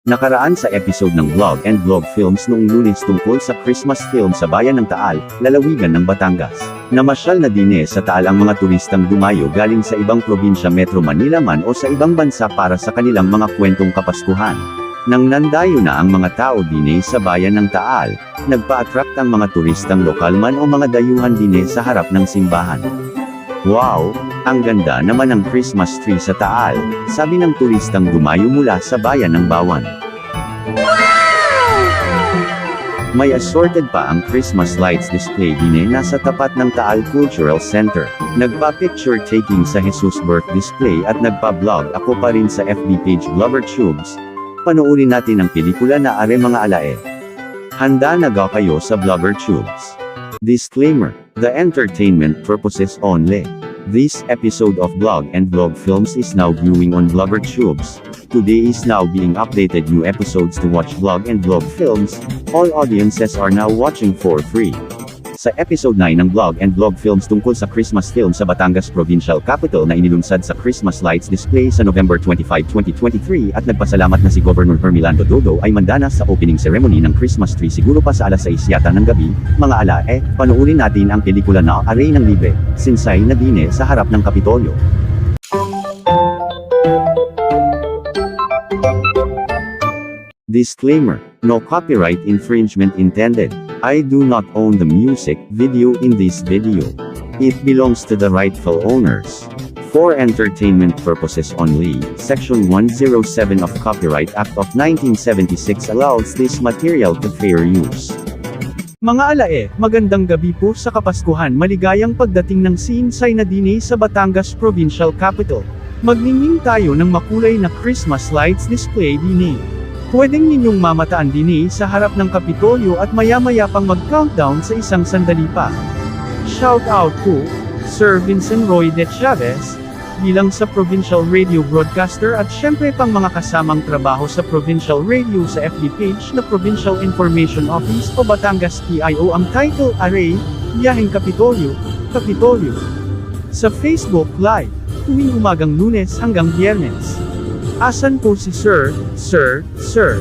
Nakaraan sa episode ng Vlog and Vlog Films noong Lunes tungkol sa Christmas film sa bayan ng Taal, lalawigan ng Batangas. Namasyal na dine sa Taal ang mga turistang dumayo galing sa ibang probinsya Metro Manila man o sa ibang bansa para sa kanilang mga kwentong kapaskuhan. Nang nandayo na ang mga tao dine sa bayan ng Taal, nagpa-attract ang mga turistang lokal man o mga dayuhan dine sa harap ng simbahan. Wow! Ang ganda naman ng Christmas tree sa Taal, sabi ng turistang dumayo mula sa bayan ng Bawan. May assorted pa ang Christmas lights display din nasa tapat ng Taal Cultural Center. Nagpa-picture taking sa Jesus Birth display at nagpa-vlog ako pa rin sa FB page Blogger Tubes. Panoorin natin ang pelikula na Are Mga Alae. Handa na ga kayo sa Blogger Tubes. Disclaimer: the entertainment purposes only. This episode of Blog and Vlog Films is now viewing on Blogger Tubes. Today is now being updated new episodes to watch Vlog and Vlog Films. All audiences are now watching for free. Sa episode 9 ng Vlog and Vlog Films tungkol sa Christmas film sa Batangas Provincial Capital na inilunsad sa Christmas lights display sa November 25, 2023 at nagpasalamat na si Governor Hermelando Dodo ay mandanas sa opening ceremony ng Christmas tree siguro pa sa alas 6 yata ng gabi. Mga alae, panoorin natin ang pelikula na Are ng Libre, Sinsay na Dine sa harap ng Kapitolyo. Disclaimer: no copyright infringement intended. I do not own the music video in this video. It belongs to the rightful owners. For entertainment purposes only, Section 107 of Copyright Act of 1976 allows this material to fair use. Mga alae, magandang gabi po sa Kapaskuhan. Maligayang pagdating ng Sinsay na Dine sa Batangas Provincial Capital. Magningning tayo ng makulay na Christmas lights display dine. Pwedeng ninyong mamataan dine sa harap ng Kapitolyo at maya-maya pang mag-countdown sa isang sandali pa. Shout out po, Sir Vincent Roy de Chavez, bilang sa Provincial Radio Broadcaster at syempre pang mga kasamang trabaho sa Provincial Radio sa FB page na Provincial Information Office o Batangas PIO. Ang title Are, Biyaheng Kapitolyo, Kapitolyo. Sa Facebook Live, tuwing umagang Lunes hanggang Biyernes. Asan po si Sir?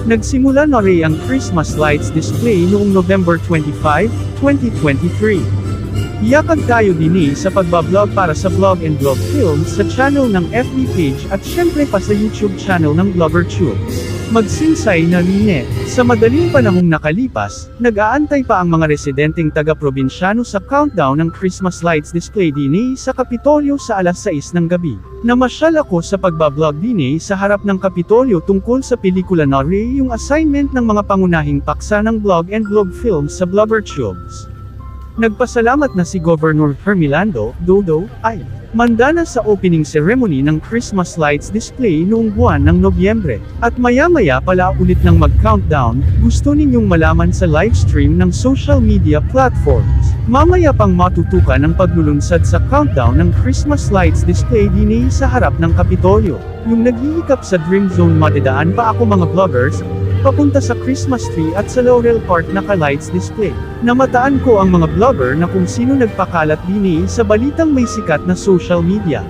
Nagsimula na rin ang Christmas lights display noong November 25, 2023. Iyakag tayo dini sa pagbablog para sa Vlog and Vlog Films sa channel ng FB page at syempre pa sa YouTube channel ng Blogger Tubes. Magsinsay na Dine. Sa madaling panahong nakalipas, nag-aantay pa ang mga residenteng taga-probinsyano sa countdown ng Christmas lights display dini sa Kapitolyo sa alas 6 ng gabi. Namasyal ako sa pagbablog dini sa harap ng Kapitolyo tungkol sa pelikula na Are, yung assignment ng mga pangunahing paksa ng Vlog and Vlog Films sa Blogger Tubes. Nagpasalamat na si Governor Hermelando Dodo ay mandana sa opening ceremony ng Christmas lights display noong buwan ng Nobyembre. At maya-maya pala ulit ng mag-countdown, gusto ninyong malaman sa livestream ng social media platforms. Mamaya pang matutukan ang paglulunsad sa countdown ng Christmas lights display dini sa harap ng Kapitolyo. Yung naghihikap sa Dream Zone madedaan pa ako mga vloggers, papunta sa Christmas tree at sa Laurel Park na ka-lights display. Namataan ko ang mga vlogger na kung sino nagpakalat dini sa balitang may sikat na social media.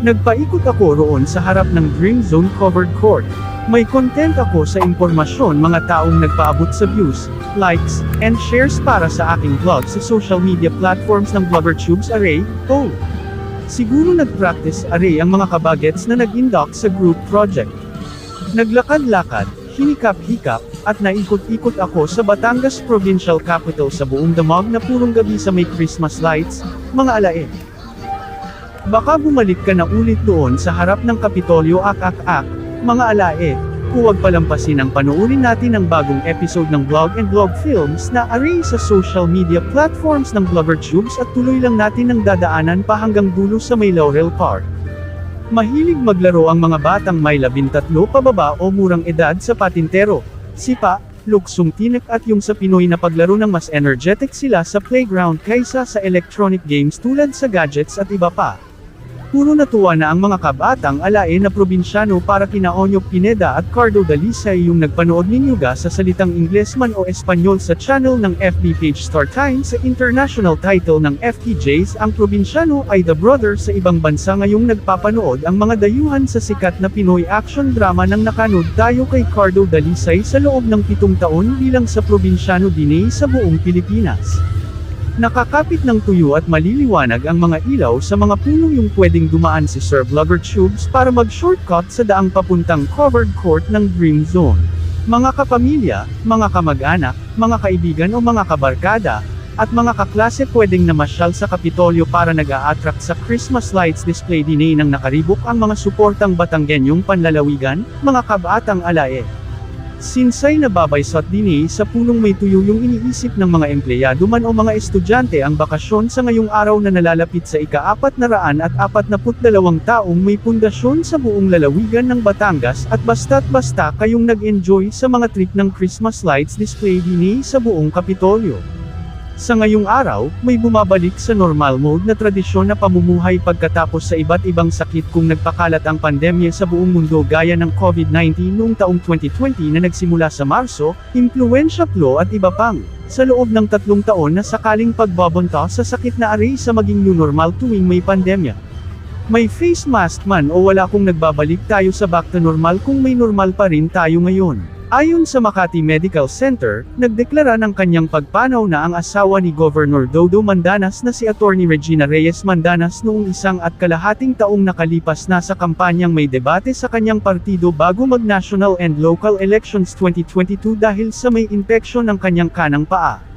Nagpaikot ako roon sa harap ng Dream Zone covered court. May content ako sa impormasyon mga taong nagpaabot sa views, likes, and shares para sa aking vlog sa social media platforms ng Blogger Tubes. Are, siguro nag-practice Are ang mga kabagets na nag-induct sa group project. Naglakad-lakad, hinikap-hikap, at naikot-ikot ako sa Batangas Provincial Capital sa buong damag na purong gabi sa may Christmas lights, mga alae. Baka bumalik ka na ulit doon sa harap ng Kapitolyo mga alae. Huwag palampasin ang panoorin natin ang bagong episode ng Vlog and Vlog Films na Are sa social media platforms ng Blogger Tubes at tuloy lang natin ang dadaanan pa hanggang dulo sa may Laurel Park. Mahilig maglaro ang mga batang may 13 pababa o murang edad sa patintero, sipa, luksong tinik at yung sa Pinoy na paglaro ng mas energetic sila sa playground kaysa sa electronic games tulad sa gadgets at iba pa. Puro natuwa na ang mga kabatang alae na probinsyano para kina Onyok Pineda at Cardo Dalisay yung nagpanood ninyo ga sa salitang Ingles man o Espanyol sa channel ng FB page Star Times sa international title ng FTJs. Ang probinsyano ay The Brother sa ibang bansa ngayong nagpapanood ang mga dayuhan sa sikat na Pinoy action drama nang nakanood tayo kay Cardo Dalisay sa loob ng 7 taon bilang sa probinsyano dinay sa buong Pilipinas. Nakakapit ng tuyo at maliliwanag ang mga ilaw sa mga puno yung pwedeng dumaan si Sir Vlogger Tubes para mag-shortcut sa daang papuntang covered court ng Dream Zone. Mga kapamilya, mga kamag-anak, mga kaibigan o mga kabarkada, at mga kaklase pwedeng namasyal sa Kapitolyo para nag-a-attract sa Christmas lights display dinay nang nakaribok ang mga suportang Batanggenyong panlalawigan, mga kabatang alae. Sinsay nababaysot dinhi sa punong may tuyo yung iniisip ng mga empleyado man o mga estudyante ang bakasyon sa ngayong araw na nalalapit sa ika-442 taong may pundasyon sa buong lalawigan ng Batangas at basta't basta kayong nag-enjoy sa mga trip ng Christmas lights display dinhi sa buong Kapitolyo. Sa ngayong araw, may bumabalik sa normal mode na tradisyon na pamumuhay pagkatapos sa iba't ibang sakit kung nagpakalat ang pandemya sa buong mundo gaya ng COVID-19 noong taong 2020 na nagsimula sa Marso, influenza flu at iba pang. Sa loob ng 3 taon na sakaling pagbabanta sa sakit na aray sa maging new normal tuwing may pandemya. May face mask man o wala kung nagbabalik tayo sa back to normal kung may normal pa rin tayo ngayon. Ayon sa Makati Medical Center, nagdeklara ng kanyang pagpanaw na ang asawa ni Governor Dodo Mandanas na si Attorney Regina Reyes Mandanas noong 1.5 taong nakalipas na sa kampanyang may debate sa kanyang partido bago mag-national and local elections 2022 dahil sa may infeksyon ng kanyang kanang paa.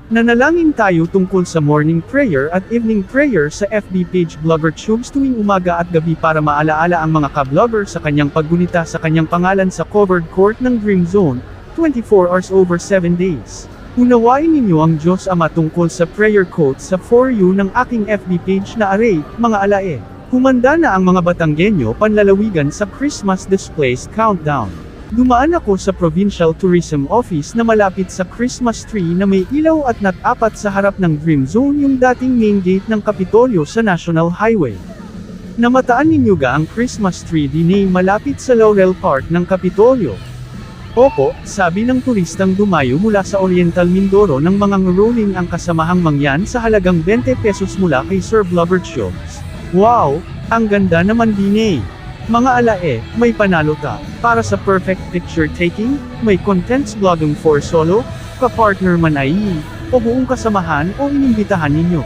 Nanalangin tayo tungkol sa morning prayer at evening prayer sa FB page Vlogger Tubes tuwing umaga at gabi para maalaala ang mga ka-vlogger sa kanyang paggunita sa kanyang pangalan sa covered court ng Dream Zone, 24 hours over 7 days. Unawain ninyo ang Diyos Ama tungkol sa prayer quote sa For You ng aking FB page na aray, mga alae. Humanda na ang mga Batanggenyo panlalawigan sa Christmas displays countdown. Dumaan ako sa Provincial Tourism Office na malapit sa Christmas tree na may ilaw at nat-apat sa harap ng Dream Zone yung dating main gate ng Kapitolyo sa National Highway. Namataan ninyo ga ang Christmas tree dinay malapit sa Laurel Park ng Kapitolyo? Opo, sabi ng turistang dumayo mula sa Oriental Mindoro ng mga rolling ang kasamahang mangyan sa halagang 20 pesos mula kay Sir Vlogger Tubes. Wow, ang ganda naman dinay. Mga alae, may panalo ta. Para sa perfect picture taking, may contents vlogging for solo, ka-partner man ay, o buong kasamahan o inimbitahan ninyo.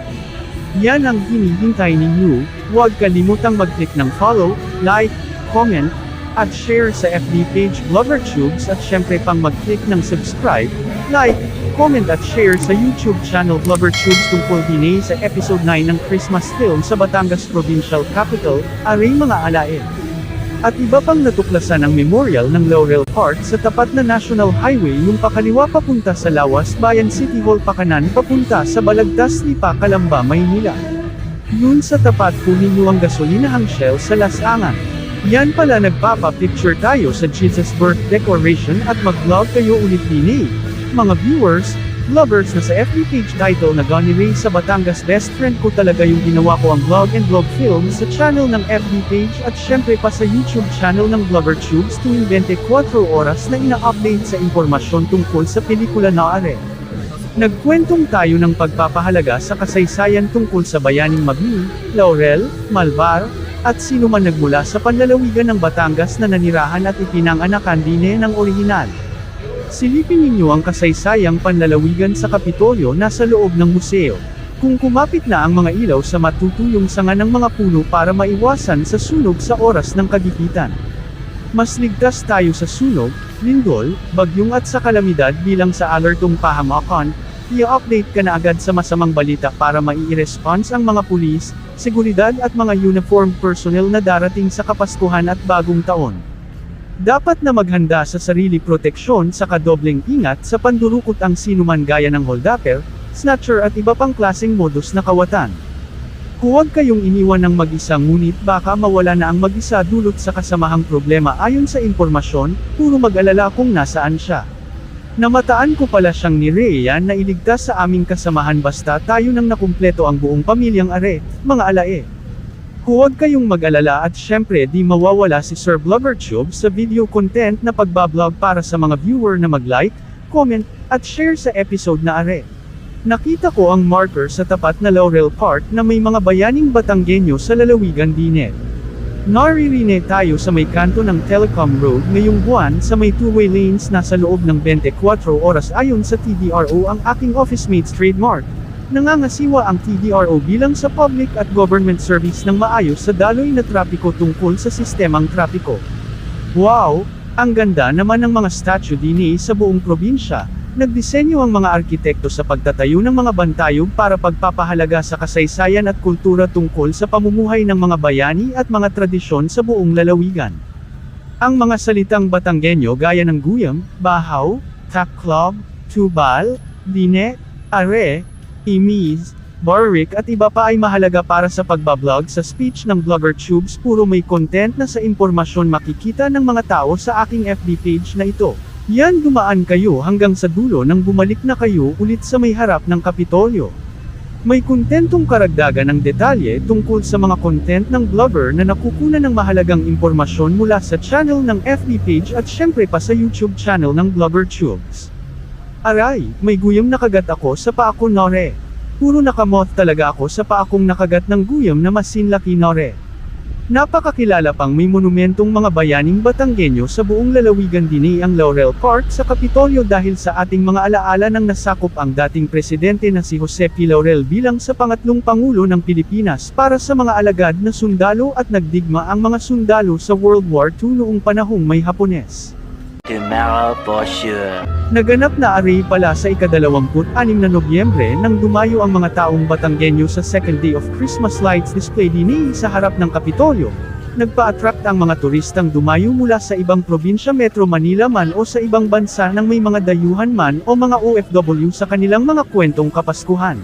Yan ang hinihintay ninyo. Huwag kalimutang mag-click ng follow, like, comment, at share sa FB page Vlogger Tubes at syempre pang mag-click ng subscribe, like, comment at share sa YouTube channel Vlogger Tubes tungkol dinay sa episode 9 ng Christmas film sa Batangas Provincial Capital, aray mga alae. At iba pang natuklasan ang memorial ng Laurel Park sa tapat na National Highway yung pakaliwa papunta sa Lawas Bayan City Hall pakanan papunta sa Balagtas Lipa Calamba, Maynila. Yun sa tapat po ninyo ang gasolinahang Shell sa Lasangan. Yan pala nagpapa-picture tayo sa Jesus Birth Decoration at mag-vlog kayo ulit dinay. Mga viewers, vloggers na sa FB page title na Gani Ray sa Batangas best friend ko talaga yung ginawa ko ang vlog and vlog film sa channel ng FB page at syempre pa sa YouTube channel ng Vlogger Tubes tuwing 24 oras na ina-update sa impormasyon tungkol sa pelikula na are. Nagkwentong tayo ng pagpapahalaga sa kasaysayan tungkol sa bayaning Mabini, Laurel, Malvar, at sino man nagmula sa panlalawigan ng Batangas na nanirahan at ipinanganakan din ng orihinal. Silipin ninyo ang kasaysayang panlalawigan sa Kapitolyo nasa loob ng museo. Kung kumapit na ang mga ilaw sa matutuyong sanga ng mga puno para maiwasan sa sunog sa oras ng kagipitan. Mas ligtas tayo sa sunog, lindol, bagyong at sa kalamidad bilang sa alertong pahamakan, i-update ka na agad sa masamang balita para mai-response ang mga pulis, seguridad at mga uniformed personnel na darating sa Kapaskuhan at Bagong Taon. Dapat na maghanda sa sarili proteksyon sa kadobleng ingat sa pandurukot ang sinuman gaya ng holdapper, snatcher at iba pang klaseng modus na kawatan. Huwag kayong iniwan ng mag-isa ngunit baka mawala na ang mag-isa dulot sa kasamahang problema ayon sa impormasyon, puro mag-alala kung nasaan siya. Namataan ko pala siyang ni Rhea na iligtas sa aming kasamahan basta tayo nang nakumpleto ang buong pamilyang are, mga alae. Huwag kayong mag-alala at syempre di mawawala si Sir BloggerTube sa video content na pagbablog para sa mga viewer na mag-like, comment, at share sa episode na are. Nakita ko ang marker sa tapat na Laurel Park na may mga bayaning Batanggenyo sa lalawigan din. Naririne tayo sa may kanto ng Telecom Road ngayong buwan sa may two-way lanes na sa loob ng 24 oras ayon sa TDRO ang aking office mate's trademark. Nangangasiwa ang TDRO bilang sa public at government service ng maayos sa daloy na trapiko tungkol sa sistemang trapiko. Wow! Ang ganda naman ng mga statue din sa buong probinsya. Nagdisenyo ang mga arkitekto sa pagtatayo ng mga bantayog para pagpapahalaga sa kasaysayan at kultura tungkol sa pamumuhay ng mga bayani at mga tradisyon sa buong lalawigan. Ang mga salitang Batanggenyo gaya ng guyam, bahaw, taklog, tubal, dine, are, imis, barrik at iba pa ay mahalaga para sa pagbablog sa speech ng BloggerTubes. Puro may content na sa impormasyon makikita ng mga tao sa aking FB page na ito. Yan, dumaan kayo hanggang sa dulo nang bumalik na kayo ulit sa may harap ng Kapitolyo. May kontentong karagdagan ng detalye tungkol sa mga content ng blogger na nakukunan ng mahalagang impormasyon mula sa channel ng FB page at syempre pa sa YouTube channel ng BloggerTubes. Aray, may guyam na kagat ako sa paa ko nore. Puro nakamoth talaga ako sa paa kong nakagat ng guyam na masinlaki nore. Napakakilala pang may monumentong mga bayaning Batanggenyo sa buong lalawigan din ang Laurel Park sa Kapitolyo dahil sa ating mga alaala nang nasakop ang dating presidente na si Jose P. Laurel bilang sa pangatlong pangulo ng Pilipinas para sa mga alagad na sundalo at nagdigma ang mga sundalo sa World War II noong panahong may Hapones. Tomorrow for sure. Naganap na array pala sa ika-26 na Nobyembre nang dumayo ang mga taong Batanggenyo sa second day of Christmas lights display din sa harap ng Kapitolyo. Nagpa-attract ang mga turistang dumayo mula sa ibang probinsya Metro Manila man o sa ibang bansa nang may mga dayuhan man o mga OFW sa kanilang mga kwentong kapaskuhan.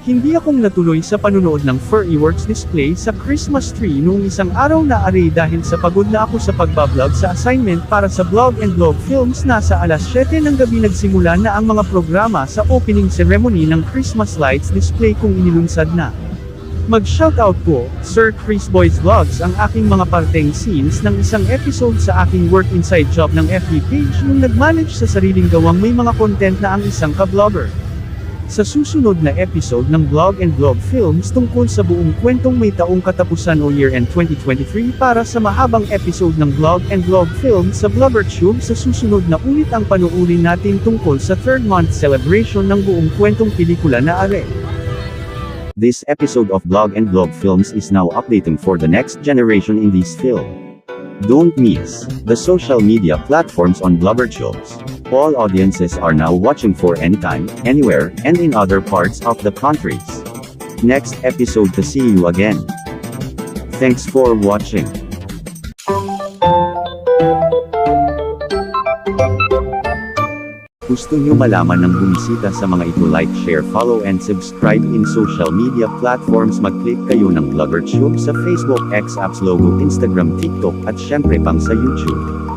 Hindi akong natuloy sa panunood ng fireworks display sa Christmas tree noong isang araw na array dahil sa pagod na ako sa pagbablog sa assignment para sa Blog and Blog Films. Nasa alas 7 ng gabi nagsimula na ang mga programa sa opening ceremony ng Christmas lights display kung inilunsad na. Mag-shoutout po, Sir Chris Boy's Vlogs ang aking mga parteng scenes ng isang episode sa aking work inside job ng FB page nung nag-manage sa sariling gawang may mga content na ang isang ka-vlogger. Sa susunod na episode ng Blog and Blog Films tungkol sa buong kwentong may taong katapusan o year-end 2023 para sa mahabang episode ng Blog and Blog Films sa BloggerTube sa susunod na ulit ang panuurin natin tungkol sa third month celebration ng buong kwentong pelikula na are. This episode of Blog and Blog Films is now updating for the next generation in this film. Don't miss the social media platforms on BloggerTubes. All audiences are now watching for anytime, anywhere, and in other parts of the countries. Next episode to see you again. Thanks for watching. Gusto nyo malaman ng bumisita sa mga ito, like, share, follow and subscribe in social media platforms. Mag-click kayo ng BloggerTube sa Facebook, X Apps logo, Instagram, TikTok at syempre pang sa YouTube.